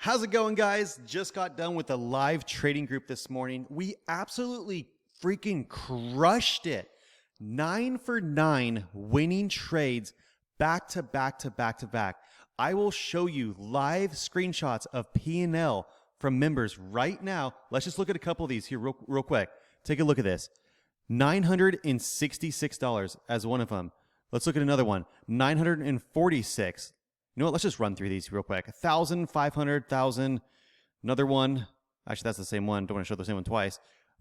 How's it going, guys? Just got done with the live trading group this morning. We absolutely freaking crushed it. 9 for 9 winning trades back to back to back to back. I will show you live screenshots of P&L from members right now. Let's just look at a couple of these here real quick. Take a look at this. $966 as one of them. Let's look at another one. $946. You know what? Let's just run through these real quick. 1,000, 500, 1,000. Another one. Actually, that's the same one. Don't want to show the same one twice.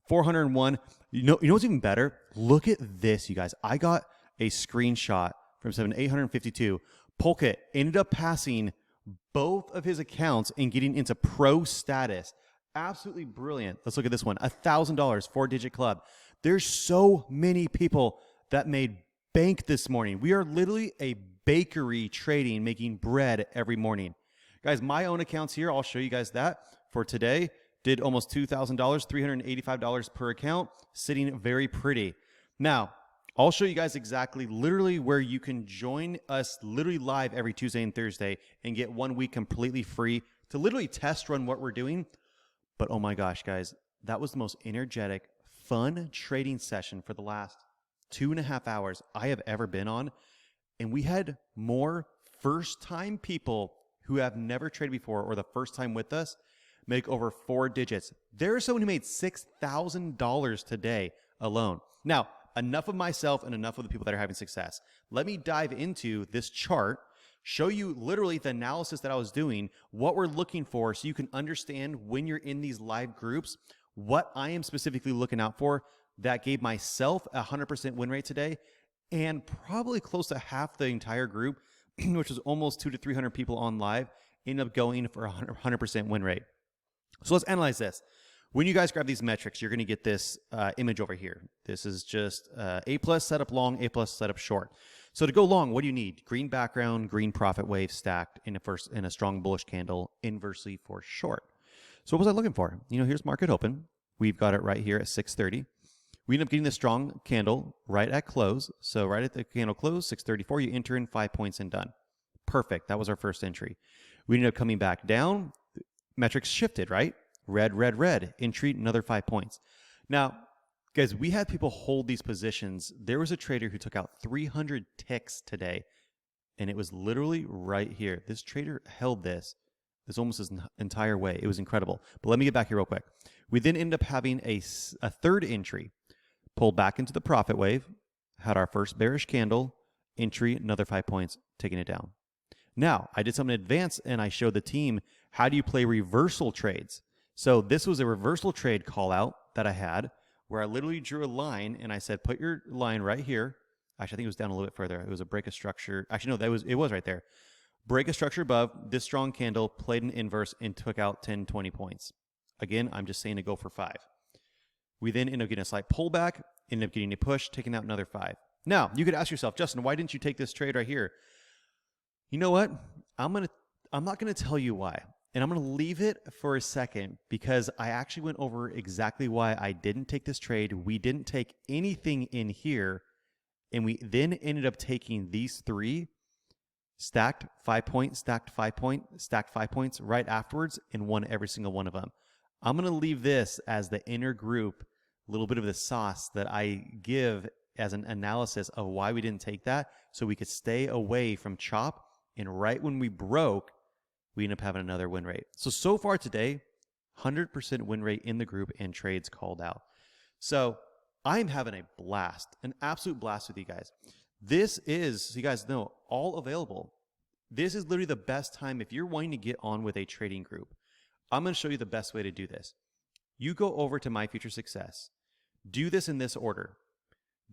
401. You know what's even better? Look at this, you guys. I got a screenshot from 852. Polkit ended up passing both of his accounts and getting into pro status. Absolutely brilliant. Let's look at this one. $1,000, 4-digit club. There's so many people that made bank this morning. We are literally a bakery trading, making bread every morning. Guys, my own accounts here, I'll show you guys that for today. Did almost $2,000, $385 per account, sitting very pretty. Now, I'll show you guys exactly literally where you can join us literally live every Tuesday and Thursday and get 1 week completely free to literally test run what we're doing. But oh my gosh, guys, that was the most energetic, fun trading session for the last 2.5 hours I have ever been on. And we had more first-time people who have never traded before or the first time with us make over 4 digits. There's someone who made $6,000 today alone. Now, enough of myself and enough of the people that are having success. Let me dive into this chart, show you literally the analysis that I was doing, what we're looking for so you can understand when you're in these live groups, what I am specifically looking out for that gave myself a 100% win rate today, and probably close to half the entire group, which was almost 200 to 300 people on live, ended up going for a 100% win rate. So let's analyze this. When you guys grab these metrics, you're going to get this image over here. This is just A+ setup long, A+ setup short. So to go long, what do you need? Green background, green profit wave stacked in a strong bullish candle, inversely for short. So what was I looking for? Here's market open. We've got it right here at 630. We end up getting the strong candle right at close. So right at the candle close, 634, you enter in 5 points and done. Perfect. That was our first entry. We ended up coming back down. Metrics shifted, right? Red, red, red. Entry, another 5 points. Now, guys, we had people hold these positions. There was a trader who took out 300 ticks today, and it was literally right here. This trader held this almost his entire way. It was incredible. But let me get back here real quick. We then ended up having a third entry. Pulled back into the profit wave, had our first bearish candle, entry, another 5 points, taking it down. Now, I did something advanced, and I showed the team how do you play reversal trades. So this was a reversal trade call out that I had where I literally drew a line, and I said, put your line right here. Actually, I think it was down a little bit further. It was a break of structure. Actually, no, it was right there. Break a structure above, this strong candle, played an inverse, and took out 10, 20 points. Again, I'm just saying to go for 5. We then end up getting a slight pullback, end up getting a push, taking out another 5. Now, you could ask yourself, Justin, why didn't you take this trade right here? You know what? I'm not going to tell you why. And I'm going to leave it for a second because I actually went over exactly why I didn't take this trade. We didn't take anything in here. And we then ended up taking these 3 stacked 5 points, stacked 5 point, stacked 5 points right afterwards and won every single one of them. I'm going to leave this as the inner group, a little bit of the sauce that I give as an analysis of why we didn't take that so we could stay away from chop. And right when we broke, we ended up having another win rate. So far today, 100% win rate in the group and trades called out. So I'm having a blast, an absolute blast with you guys. This is, so you guys know, all available. This is literally the best time if you're wanting to get on with a trading group. I'm going to show you the best way to do this. You go over to My Future Success. Do this in this order.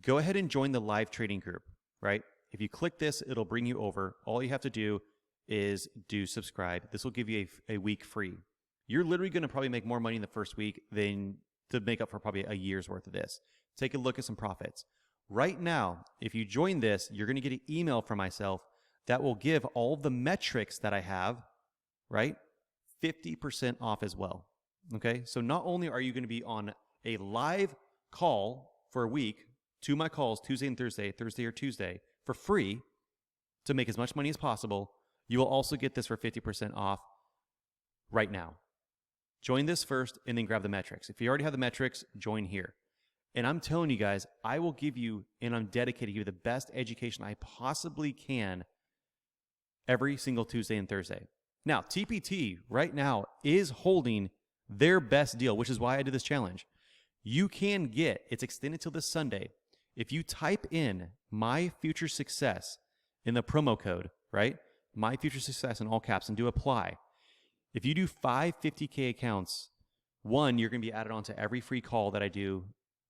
Go ahead and join the live trading group, right? If you click this, it'll bring you over. All you have to do is do subscribe. This will give you a week free. You're literally going to probably make more money in the first week than to make up for probably a year's worth of this. Take a look at some profits. Right now, if you join this, you're going to get an email from myself that will give all the metrics that I have, right? 50% off as well. Okay, so not only are you going to be on a live call for a week, 2 of my calls, Tuesday and Thursday or Tuesday, for free to make as much money as possible, you will also get this for 50% off right now. Join this first and then grab the metrics. If you already have the metrics, join here. And I'm telling you guys, I will give you, and I'm dedicated to you, the best education I possibly can every single Tuesday and Thursday. Now, TPT right now is holding their best deal, which is why I did this challenge. You can get, it's extended till this Sunday. If you type in My Future Success in the promo code, right? My Future Success in all caps and do apply. If you do 5 50K accounts, one, you're going to be added on to every free call that I do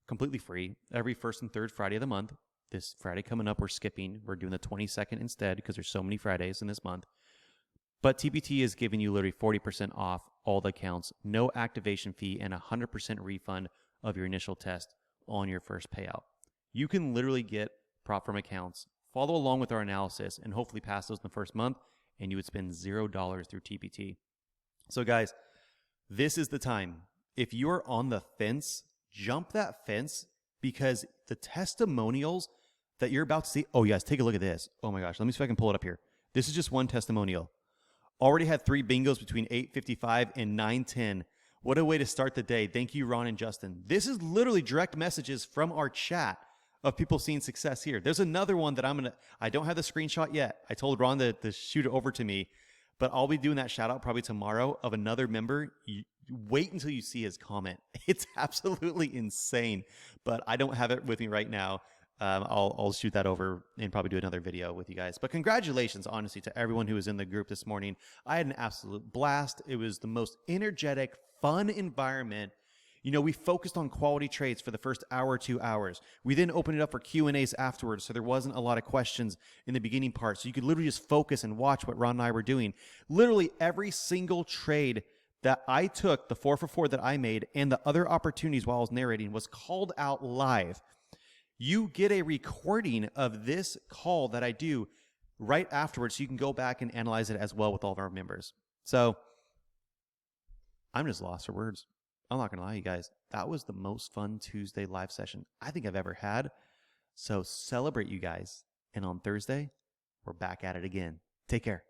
completely free every first and third Friday of the month. This Friday coming up, we're skipping. We're doing the 22nd instead because there's so many Fridays in this month. But TPT is giving you literally 40% off all the accounts, no activation fee, and 100% refund of your initial test on your first payout. You can literally get prop firm accounts, follow along with our analysis, and hopefully pass those in the first month, and you would spend $0 through TPT. So guys, this is the time. If you are on the fence, jump that fence, because the testimonials that you're about to see, oh yes, take a look at this. Oh my gosh, let me see if I can pull it up here. This is just one testimonial. Already had 3 bingos between 8:55 and 9:10. What a way to start the day. Thank you, Ron and Justin. This is literally direct messages from our chat of people seeing success here. There's another one that I don't have the screenshot yet. I told Ron to shoot it over to me, but I'll be doing that shout out probably tomorrow of another member. Wait until you see his comment. It's absolutely insane, but I don't have it with me right now. I'll shoot that over and probably do another video with you guys. But congratulations, honestly, to everyone who was in the group this morning. I had an absolute blast. It was the most energetic, fun environment. You know, we focused on quality trades for the first hour, 2 hours. We then opened it up for Q&As afterwards, so there wasn't a lot of questions in the beginning part. So you could literally just focus and watch what Ron and I were doing. Literally every single trade that I took, the 4 for 4 that I made, and the other opportunities while I was narrating was called out live. You get a recording of this call that I do right afterwards, so you can go back and analyze it as well with all of our members. So I'm just lost for words. I'm not going to lie, you guys. That was the most fun Tuesday live session I think I've ever had. So celebrate, you guys. And on Thursday, we're back at it again. Take care.